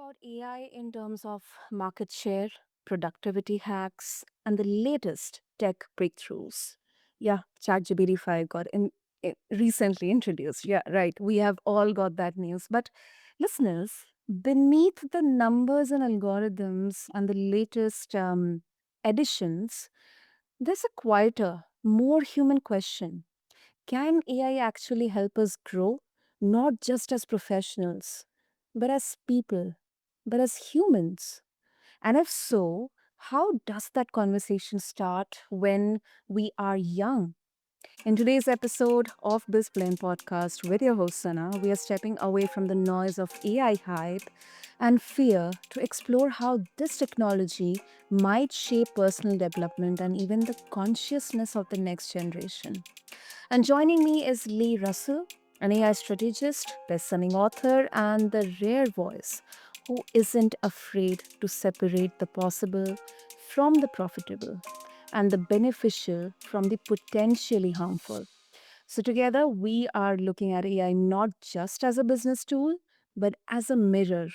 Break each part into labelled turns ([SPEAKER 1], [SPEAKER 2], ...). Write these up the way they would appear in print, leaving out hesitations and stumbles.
[SPEAKER 1] about AI in terms of market share, productivity hacks, and the latest tech breakthroughs. Yeah, ChatGPT 5 recently introduced. Yeah, right. We have all got that news. But listeners, beneath the numbers and algorithms and the latest additions, there's a quieter, more human question. Can AI actually help us grow, not just as professionals, but as people, but as humans? And if so, how does that conversation start when we are young? In today's episode of BizBlend Podcast with your host Sana, we are stepping away from the noise of AI hype and fear to explore how this technology might shape personal development and even the consciousness of the next generation. And joining me is Lee Russel, an AI strategist, best-selling author, and the rare voice who isn't afraid to separate the possible from the profitable and the beneficial from the potentially harmful. So, together, we are looking at AI not just as a business tool, but as a mirror,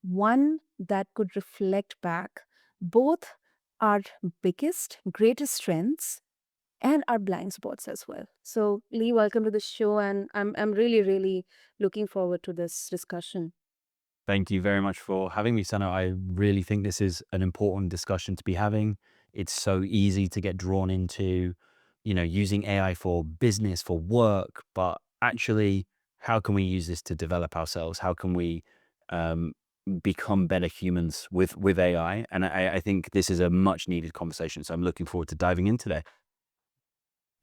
[SPEAKER 1] one that could reflect back both our biggest, greatest strengths and our blind spots as well. So, Lee, welcome to the show, and I'm really, really looking forward to this discussion.
[SPEAKER 2] Thank you very much for having me, Sana. I really think this is an important discussion to be having. It's so easy to get drawn into, using AI for business, for work, but actually, how can we use this to develop ourselves? How can we um, become better humans with AI? And I think this is a much needed conversation. So I'm looking forward to diving in today.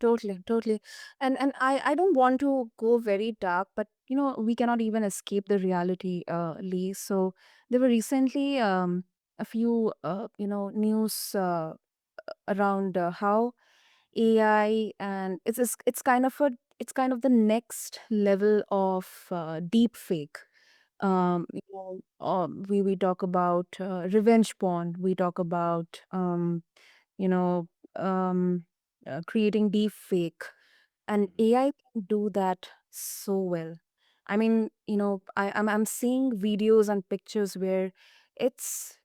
[SPEAKER 1] Totally, totally. And I don't want to go very dark, but we cannot even escape the reality, Lee. So there were recently a few news around how AI, and it's kind of the next level of deep fake. We talk about revenge porn. We talk about you know um, creating deep fake, and AI can do that so well. I mean, I'm seeing videos and pictures where it's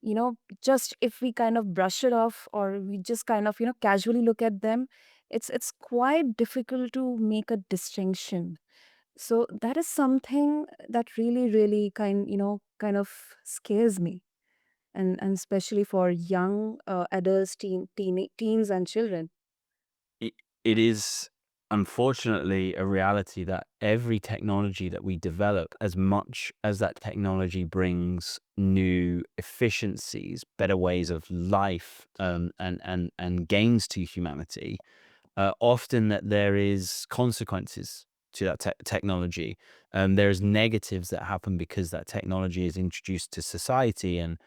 [SPEAKER 1] just if we kind of brush it off or we just kind of casually look at them, it's quite difficult to make a distinction. So that is something that really, really kind of scares me, and especially for young adults, teens, and children.
[SPEAKER 2] it, it is unfortunately a reality that every technology that we develop, as much as that technology brings new efficiencies, better ways of life, and gains to humanity, often that there is consequences to that technology. There's negatives that happen because that technology is introduced to society, and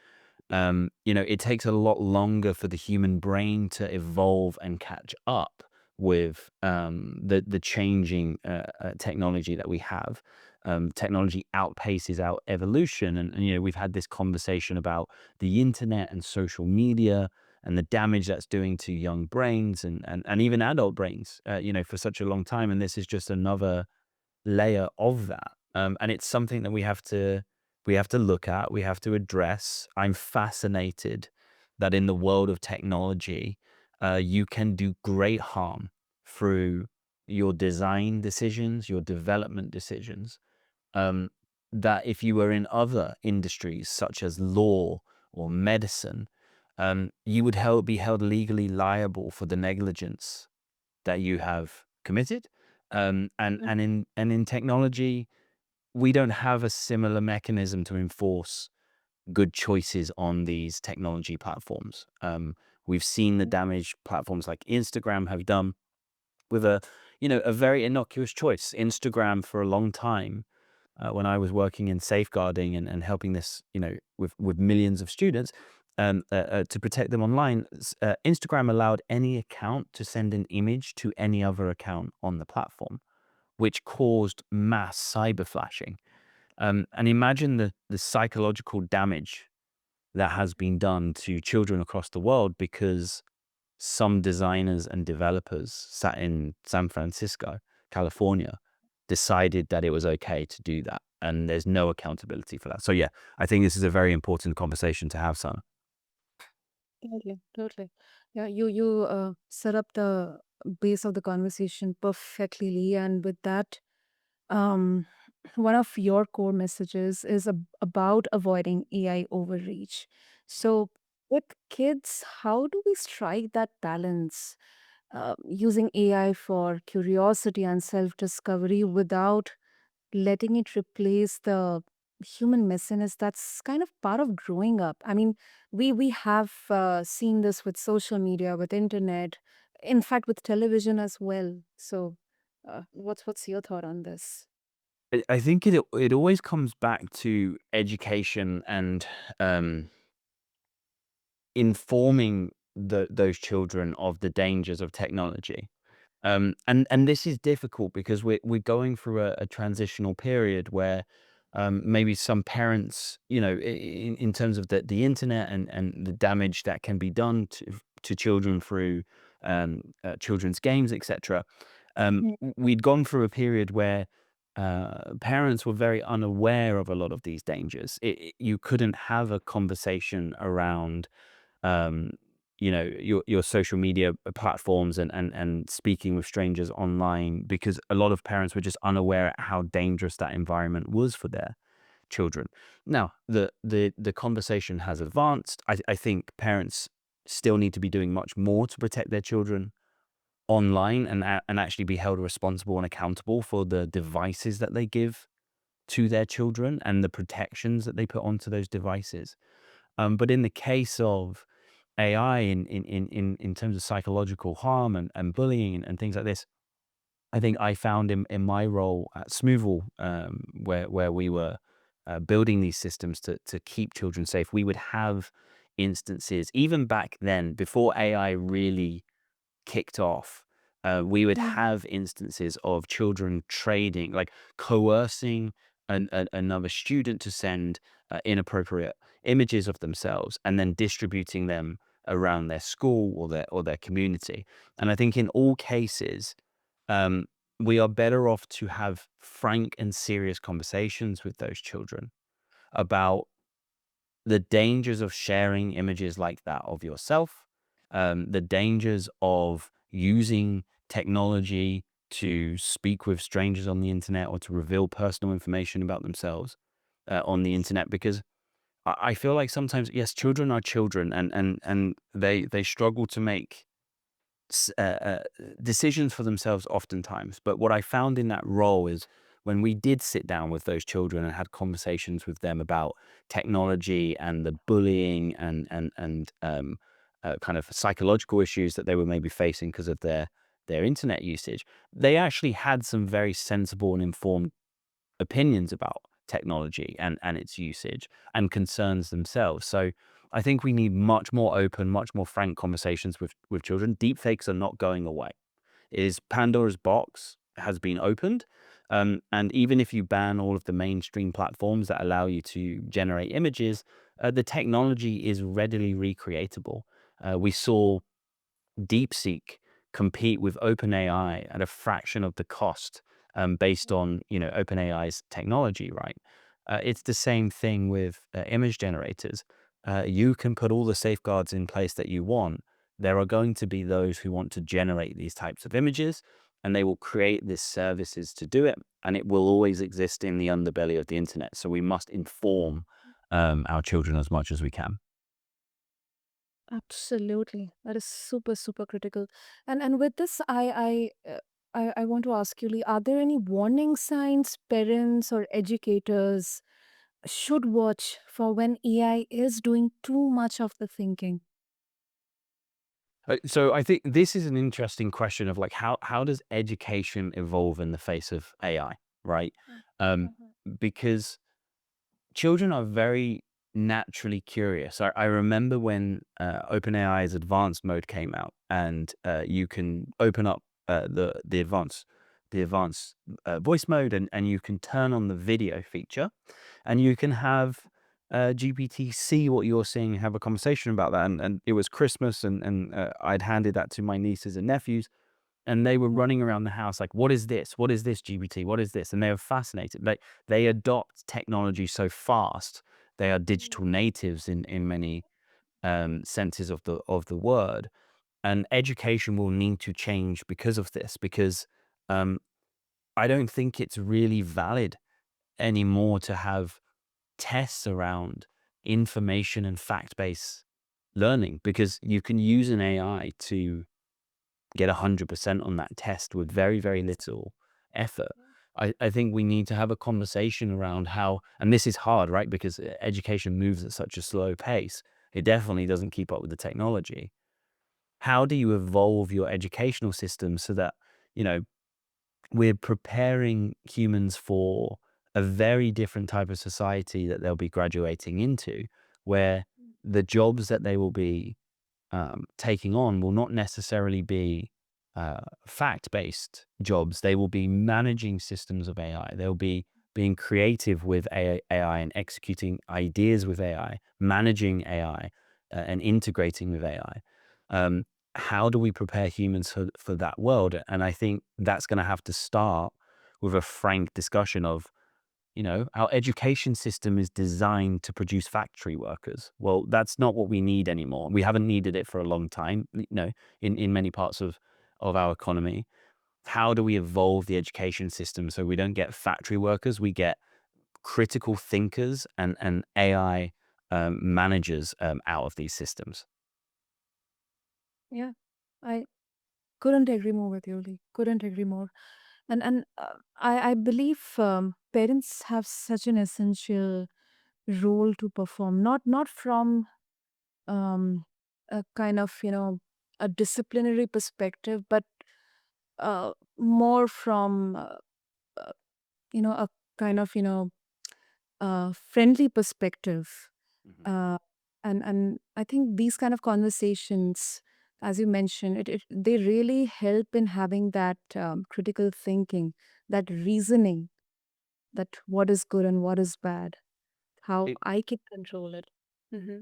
[SPEAKER 2] it takes a lot longer for the human brain to evolve and catch up with the changing technology that we have. Technology outpaces our evolution, and we've had this conversation about the internet and social media and the damage that's doing to young brains and even adult brains, for such a long time. And this is just another layer of that. And it's something that we have to look at, we have to address. I'm fascinated that in the world of technology, you can do great harm through your design decisions, your development decisions. Um, that if you were in other industries such as law or medicine, you would be held legally liable for the negligence that you have committed. And in technology, we don't have a similar mechanism to enforce good choices on these technology platforms. We've seen the damage platforms like Instagram have done with a very innocuous choice. Instagram for a long time, when I was working in safeguarding and helping this, with millions of students, to protect them online, Instagram allowed any account to send an image to any other account on the platform, which caused mass cyber flashing. And imagine the psychological damage that has been done to children across the world because some designers and developers sat in San Francisco, California, decided that it was okay to do that. and there's no accountability for that. So yeah, I think this is a very important conversation to have, son.
[SPEAKER 1] Totally, totally. Yeah, you set up the base of the conversation perfectly, Lee. And with that, um, one of your core messages is about avoiding AI overreach. So, with kids, how do we strike that balance, using AI for curiosity and self-discovery without letting it replace the human messiness that's kind of part of growing up? I mean, we have seen this with social media, with internet, in fact with television as well. So what's your thought on this?
[SPEAKER 2] I think it always comes back to education and um, informing those children of the dangers of technology. And this is difficult because we're going through a transitional period where maybe some parents, in terms of the internet and the damage that can be done to children through children's games, etc.
[SPEAKER 1] Mm.
[SPEAKER 2] We'd gone through a period where parents were very unaware of a lot of these dangers. You couldn't have a conversation around um, your social media platforms and speaking with strangers online because a lot of parents were just unaware at how dangerous that environment was for their children. Now, the conversation has advanced. I think parents still need to be doing much more to protect their children online and actually be held responsible and accountable for the devices that they give to their children and the protections that they put onto those devices. But in the case of AI in terms of psychological harm and bullying and things like this, I think I found in my role at Smoothall, where we were building these systems to keep children safe, we would have instances even back then before AI really kicked off, we would
[SPEAKER 1] Mm.
[SPEAKER 2] have instances of children trading, like coercing another student to send inappropriate images of themselves and then distributing them around their school or their community. And I think in all cases, um, we are better off to have frank and serious conversations with those children about the dangers of sharing images like that of yourself, the dangers of using technology to speak with strangers on the internet or to reveal personal information about themselves on the internet. Because I feel like sometimes, yes, children are children, and they struggle to make s- uh, uh, decisions for themselves oftentimes. But what I found in that role is when we did sit down with those children and had conversations with them about technology and the bullying and kind of psychological issues that they were maybe facing because of their internet usage, they actually had some very sensible and informed opinions about technology and its usage and concerns themselves. So I think we need much more open, much more frank conversations with children. Deepfakes are not going away. Is Pandora's box has been opened. And even if you ban all of the mainstream platforms that allow you to generate images, the technology is readily recreatable. We saw DeepSeek compete with OpenAI at a fraction of the cost, based on OpenAI's technology, right? It's the same thing with image generators. You can put all the safeguards in place that you want. There are going to be those who want to generate these types of images, and they will create these services to do it, and it will always exist in the underbelly of the internet. So we must inform our children as much as we can.
[SPEAKER 1] Absolutely. That is super, super critical. And with this, I want to ask you, Lee, are there any warning signs parents or educators should watch for when AI is doing too much of the thinking?
[SPEAKER 2] So I think this is an interesting question of like how does education evolve in the face of AI, right?
[SPEAKER 1] Mm.
[SPEAKER 2] Um,
[SPEAKER 1] Mhm.
[SPEAKER 2] because children are very naturally curious. I remember when OpenAI's advanced mode came out, and you can open up the advanced voice mode, and you can turn on the video feature, and you can have GPT see what you're seeing and have a conversation about that. And it was Christmas, and I'd handed that to my nieces and nephews, and they were running around the house like, what is this? What is this, GBT? What is this? And they were fascinated. Like, they adopt technology so fast. They are digital natives in many senses of the word. And education will need to change because of this, because um, I don't think it's really valid anymore to have tests around information and fact-based learning, because you can use an AI to get 100% on that test with very, very little effort. I think we need to have a conversation around how, and this is hard, right? Because education moves at such a slow pace. It definitely doesn't keep up with the technology. How do you evolve your educational system so that, you know, we're preparing humans for a very different type of society that they'll be graduating into, where the jobs that they will be taking on will not necessarily be fact-based jobs. They will be managing systems of AI. They'll be being creative with AI and executing ideas with AI, managing AI, and integrating with AI. Um, how do we prepare humans for that world? And I think that's going to have to start with a frank discussion of, our education system is designed to produce factory workers. Well, that's not what we need anymore. We haven't needed it for a long time, in many parts of our economy. How do we evolve the education system so we don't get factory workers, we get critical thinkers and AI managers out of these systems?
[SPEAKER 1] Yeah, I couldn't agree more with you, Lee. Couldn't agree more. And I believe parents have such an essential role to perform. Not from um, a kind of a disciplinary perspective, but more from uh, a kind of friendly perspective.
[SPEAKER 2] Mhm.
[SPEAKER 1] uh, and I think these kind of conversations, as you mentioned, they really help in having that critical thinking, that reasoning, that what is good and what is bad, how
[SPEAKER 2] It,
[SPEAKER 1] I can control it. Hmm.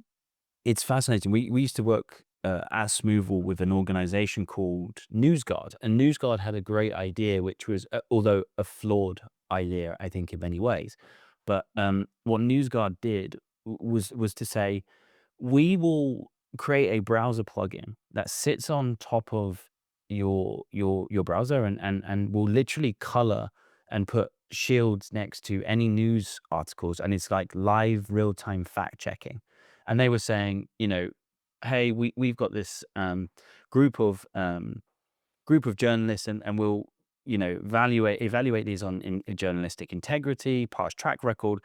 [SPEAKER 2] it's fascinating. We used to work at Smoothwall with an organization called NewsGuard, and NewsGuard had a great idea, which was, although a flawed idea, I think, in many ways. But what NewsGuard did was to say, we will create a browser plugin that sits on top of your browser, and will literally color and put shields next to any news articles, and it's like live real-time fact checking. And they were saying, hey, we've got this group of journalists, and we'll evaluate these on in journalistic integrity, past track record,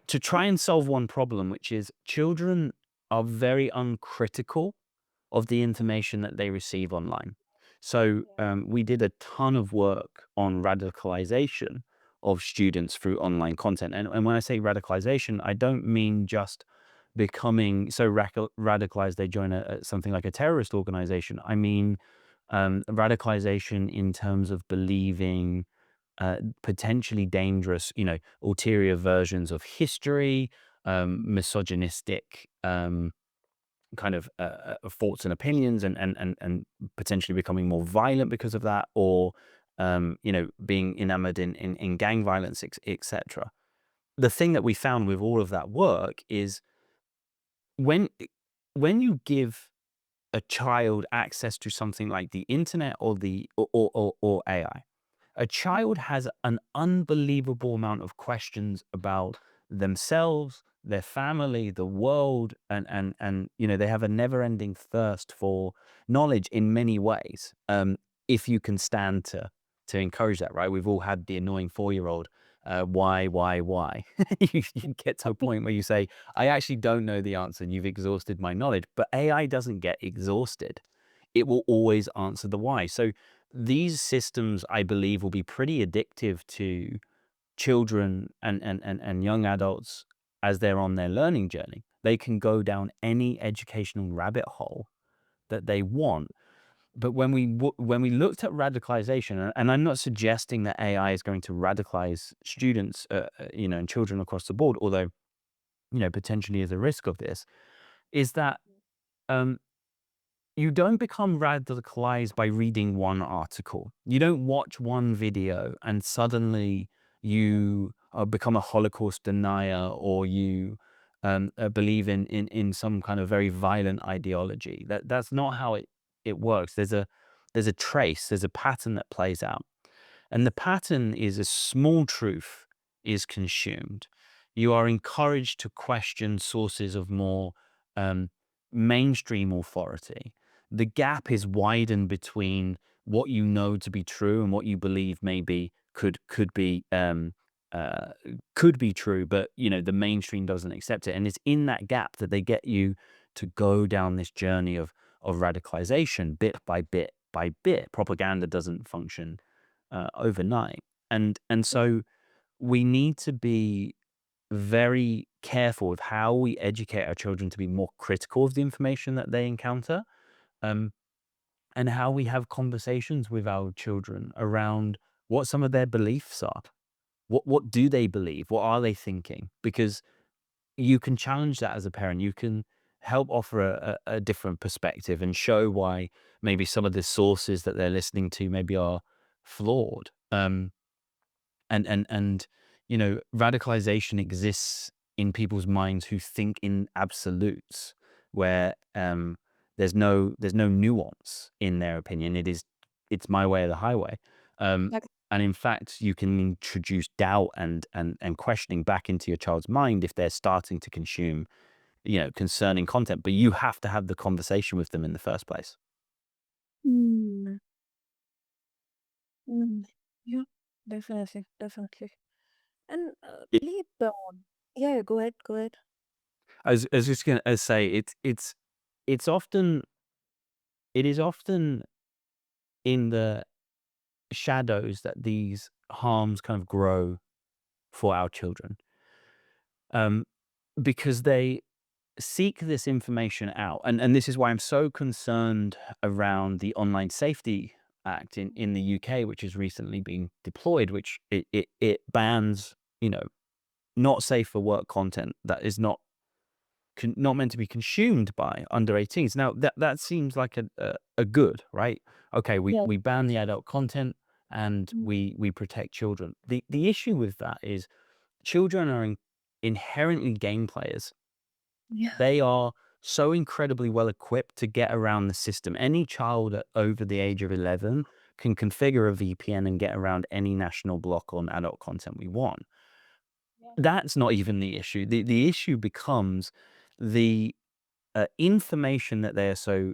[SPEAKER 2] to try and solve one problem, which is children are very uncritical of the information that they receive online. So we did a ton of work on radicalization of students through online content. And when I say radicalization, I don't mean just becoming so radicalized they join something like a terrorist organization. I mean radicalization in terms of believing potentially dangerous, ulterior versions of history, misogynistic kind of thoughts and opinions, and potentially becoming more violent because of that, or being enamored in gang violence, etc. The thing that we found with all of that work is when when you give a child access to something like the internet or AI, a child has an unbelievable amount of questions about themselves, their family, the world, and they have a never-ending thirst for knowledge in many ways. If you can stand to encourage that, right? We've all had the annoying 4-year-old. Why? You get to a point where you say, I actually don't know the answer, and you've exhausted my knowledge. But AI doesn't get exhausted. It will always answer the why. So these systems, I believe, will be pretty addictive to children and young adults as they're on their learning journey. They can go down any educational rabbit hole that they want. But when we looked at radicalization, and I'm not suggesting that AI is going to radicalize students, and children across the board, although potentially is a risk of this, is that um, you don't become radicalized by reading one article. You don't watch one video and suddenly you become a Holocaust denier, or you believe in some kind of very violent ideology. That's not how it works. There's a trace, there's a pattern that plays out. And the pattern is, a small truth is consumed. You are encouraged to question sources of more um, mainstream authority. The gap is widened between what you know to be true and what you believe maybe uh, could be true, but the mainstream doesn't accept it. And it's in that gap that they get you to go down this journey of radicalization, bit by bit by bit. Propaganda doesn't function overnight. And so we need to be very careful with how we educate our children to be more critical of the information that they encounter, um, and how we have conversations with our children around what some of their beliefs are. What do they believe? What are they thinking? Because you can challenge that as a parent. You can help offer a different perspective and show why maybe some of the sources that they're listening to maybe are flawed. And radicalization exists in people's minds who think in absolutes, where there's no nuance in their opinion. It's my way or the highway. um
[SPEAKER 1] Like,
[SPEAKER 2] and in fact, you can introduce doubt and questioning back into your child's mind if they're starting to consume concerning content, but you have to have the conversation with them in the first place.
[SPEAKER 1] mm, mm, yeah, definitely, definitely. And Lee, yeah, yeah, go ahead, go ahead.
[SPEAKER 2] I was just gonna say, it's often it is often in the shadows that these harms kind of grow for our children, um, because they seek this information out. And this is why I'm so concerned around the Online Safety Act in the UK, which is recently being deployed, which it bans, not safe for work content that is not meant to be consumed by under 18s. Now that seems like a good, right? Okay, we
[SPEAKER 1] Yeah.
[SPEAKER 2] we ban the adult content and
[SPEAKER 1] Mm.
[SPEAKER 2] we protect children. The issue with that is children are inherently game players.
[SPEAKER 1] Yeah.
[SPEAKER 2] They are so incredibly well equipped to get around the system. Any child over the age of 11 can configure a VPN and get around any national block on adult content we want.
[SPEAKER 1] Yeah.
[SPEAKER 2] That's not even the issue. The issue becomes the information that they are so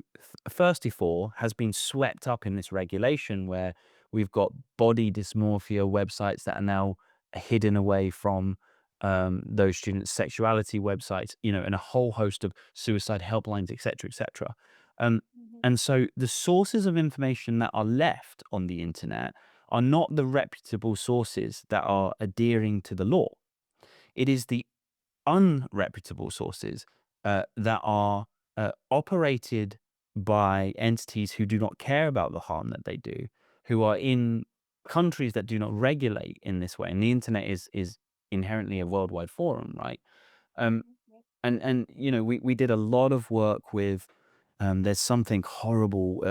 [SPEAKER 2] thirsty for has been swept up in this regulation, where we've got body dysmorphia websites that are now hidden away from those students' sexuality websites, and a whole host of suicide helplines, etc., etc. Um,
[SPEAKER 1] Mhm.
[SPEAKER 2] and so the sources of information that are left on the internet are not the reputable sources that are adhering to the law. It is the unreputable sources that are operated by entities who do not care about the harm that they do, who are in countries that do not regulate in this way. And the internet is inherently a worldwide forum, right? Um,
[SPEAKER 1] Yeah.
[SPEAKER 2] and we did a lot of work with. There's something horrible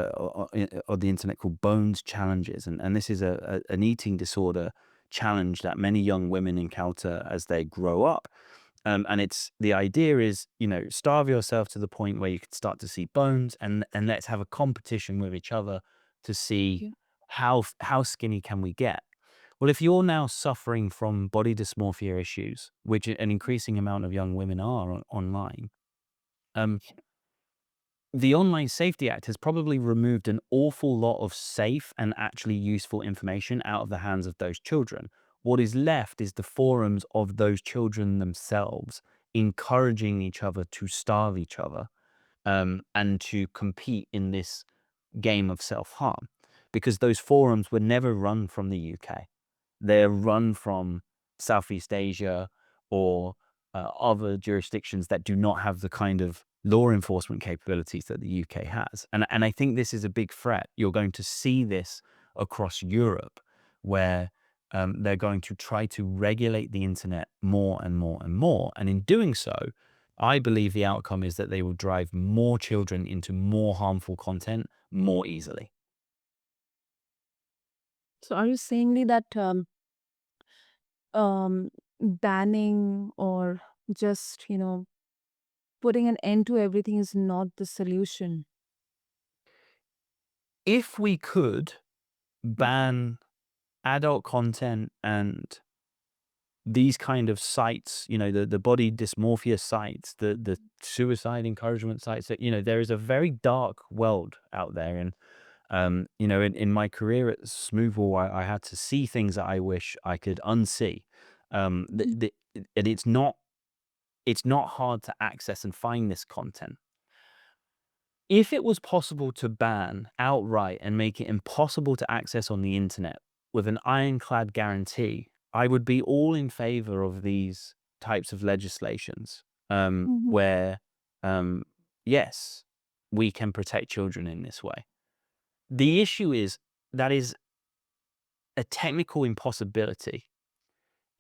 [SPEAKER 2] on the internet called bones challenges, and this is an eating disorder challenge that many young women encounter as they grow up. And it's the idea is, starve yourself to the point where you can start to see bones, and let's have a competition with each other to see
[SPEAKER 1] Yeah.
[SPEAKER 2] how skinny can we get. Well, if you're now suffering from body dysmorphia issues, which an increasing amount of young women are online, um, the Online Safety Act has probably removed an awful lot of safe and actually useful information out of the hands of those children. What is left is the forums of those children themselves, encouraging each other to starve each other, and to compete in this game of self harm. Because those forums were never run from the UK. They're run from Southeast Asia or other jurisdictions that do not have the kind of law enforcement capabilities that the UK has. And I think this is a big threat. You're going to see this across Europe, where they're going to try to regulate the internet more and more and more. And in doing so, I believe the outcome is that they will drive more children into more harmful content more easily.
[SPEAKER 1] So are you saying Lee, that banning or just, putting an end to everything is not the solution?
[SPEAKER 2] If we could
[SPEAKER 1] Mhm.
[SPEAKER 2] ban adult content and these kind of sites, the body dysmorphia sites, the suicide encouragement sites, that, there is a very dark world out there. And, in my career at Smoothwall, I had to see things that I wish I could unsee.
[SPEAKER 1] Mhm.
[SPEAKER 2] And it's not hard to access and find this content. If it was possible to ban outright and make it impossible to access on the internet with an ironclad guarantee, I would be all in favor of these types of legislations,
[SPEAKER 1] Mhm.
[SPEAKER 2] where, um, yes, we can protect children in this way. The issue is that is a technical impossibility.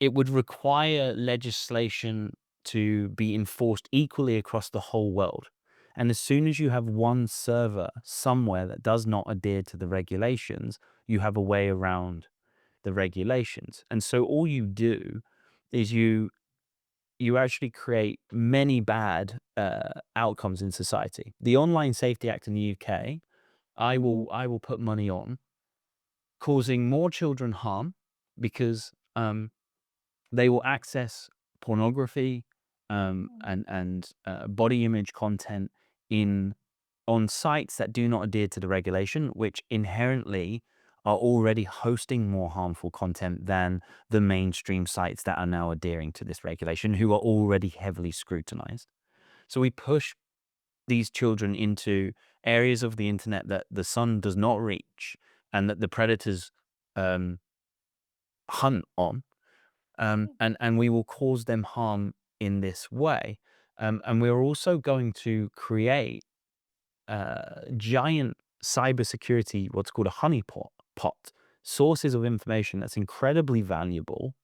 [SPEAKER 2] It would require legislation to be enforced equally across the whole world. And as soon as you have one server somewhere that does not adhere to the regulations, you have a way around the regulations. And so all you do is you actually create many bad outcomes in society. The Online Safety Act in the UK,
[SPEAKER 1] Mhm.
[SPEAKER 2] I will put money on causing more children harm because they will access pornography, and body image content in on sites that do not adhere to the regulation, which inherently are already hosting more harmful content than the mainstream sites that are now adhering to this regulation, who are already heavily scrutinized. So we push these children into areas of the internet that the sun does not reach and that the predators um, hunt on, and we will cause them harm in this way. And we're also going to create giant cybersecurity, what's called a honeypot, sources of information that's incredibly valuable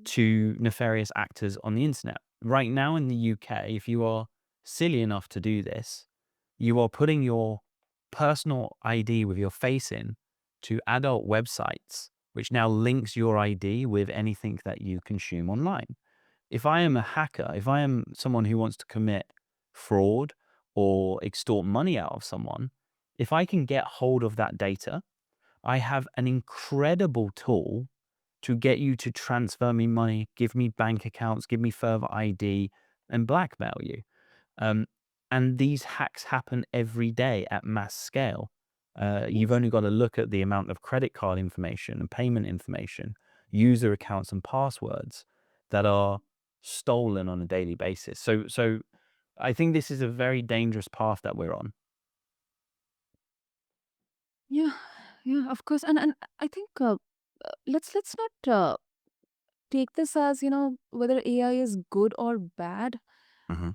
[SPEAKER 2] to nefarious actors on the internet. Right now in the UK, if you are silly enough to do this, you are putting your personal ID with your face in to adult websites, which now links your ID with anything that you consume online. If I am a hacker, if I am someone who wants to commit fraud or extort money out of someone, if I can get hold of that data, I have an incredible tool to get you to transfer me money, give me bank accounts, give me further ID, and blackmail you. Um, and these hacks happen every day at mass scale. You've
[SPEAKER 1] Yes.
[SPEAKER 2] only got to look at the amount of credit card information and payment information, user accounts and passwords that are stolen on a daily basis. So I think this is a very dangerous path that we're on.
[SPEAKER 1] Yeah, yeah, of course. And I think let's not take this as, whether AI is good or bad.
[SPEAKER 2] Hmm.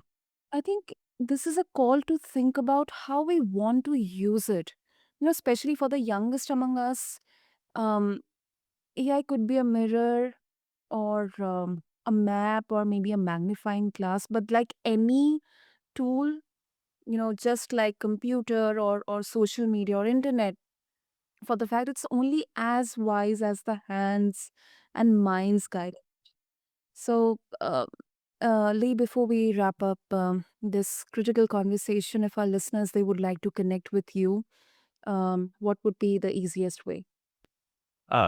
[SPEAKER 1] I think this is a call to think about how we want to use it. Especially for the youngest among us, um, AI could be a mirror or a map or maybe a magnifying glass, but like any tool, just like computer or social media or internet, for the fact it's only as wise as the hands and minds guide it. So, Lee, before we wrap up this critical conversation, if our listeners they would like to connect with you, what would be the easiest way?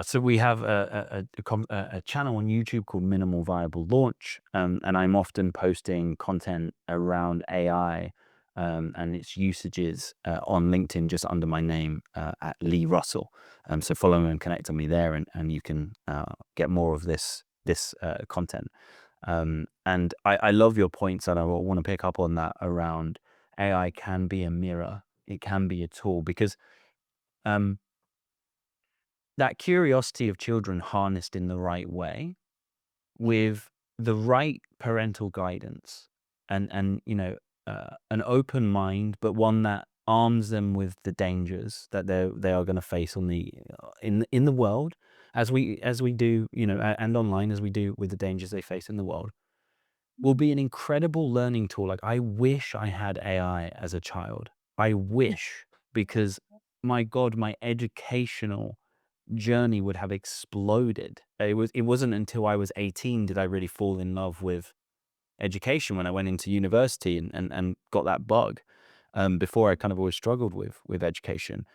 [SPEAKER 2] So we have a channel on YouTube called Minimal Viable Launch, and I'm often posting content around AI and its usages on LinkedIn, just under my name at Lee Russell. So follow me and connect on me there, and you can get more of this content. And I love your points, and I want to pick up on that around AI can be a mirror, it can be a tool, because um, that curiosity of children harnessed in the right way with the right parental guidance and an open mind, but one that arms them with the dangers that they are going to face on the in the world, as we do, and online, as we do with the dangers they face in the world. will be an incredible learning tool. Like, I wish I had AI as a child. I wish, because my God, my educational journey would have exploded. It wasn't until I was 18 did I really fall in love with education, when I went into university and got that bug. Before, I kind of always struggled with education.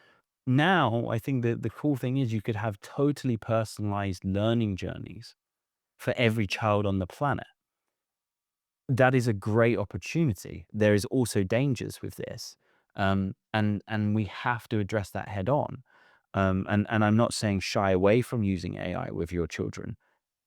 [SPEAKER 2] Now, I think that the cool thing is you could have totally personalized learning journeys for every child on the planet. That is a great opportunity. There is also dangers with this, and we have to address that head on. And I'm not saying shy away from using AI with your children.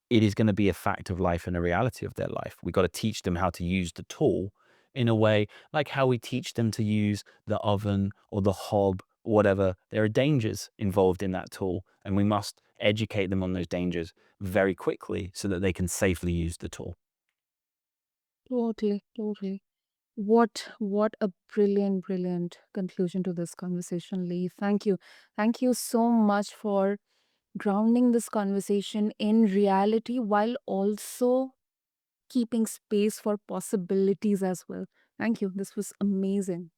[SPEAKER 2] It is going to be a fact of life and a reality of their life. We got to teach them how to use the tool in a way like how we teach them to use the oven or the hob, or whatever. There are dangers involved in that tool, and we must educate them on those dangers very quickly so that they can safely use the tool.
[SPEAKER 1] Totally, totally. What a brilliant conclusion to this conversation, Lee. Thank you. Thank you so much for grounding this conversation in reality while also keeping space for possibilities as well. Thank you. This was amazing.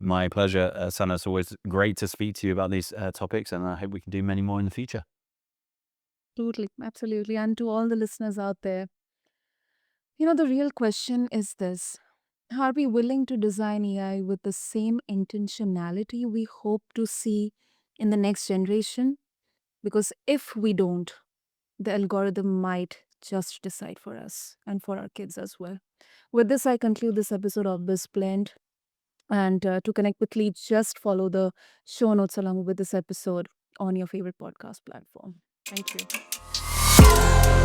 [SPEAKER 2] My pleasure, Sana. It's always great to speak to you about these topics, and I hope we can do many more in the future.
[SPEAKER 1] Totally. Absolutely. And to all the listeners out there, the real question is this: are we willing to design AI with the same intentionality we hope to see in the next generation? Because if we don't, the algorithm might just decide for us and for our kids as well. With this, I conclude this episode of BizBlend. And to connect with Lee, just follow the show notes along with this episode on your favorite podcast platform. Thank you.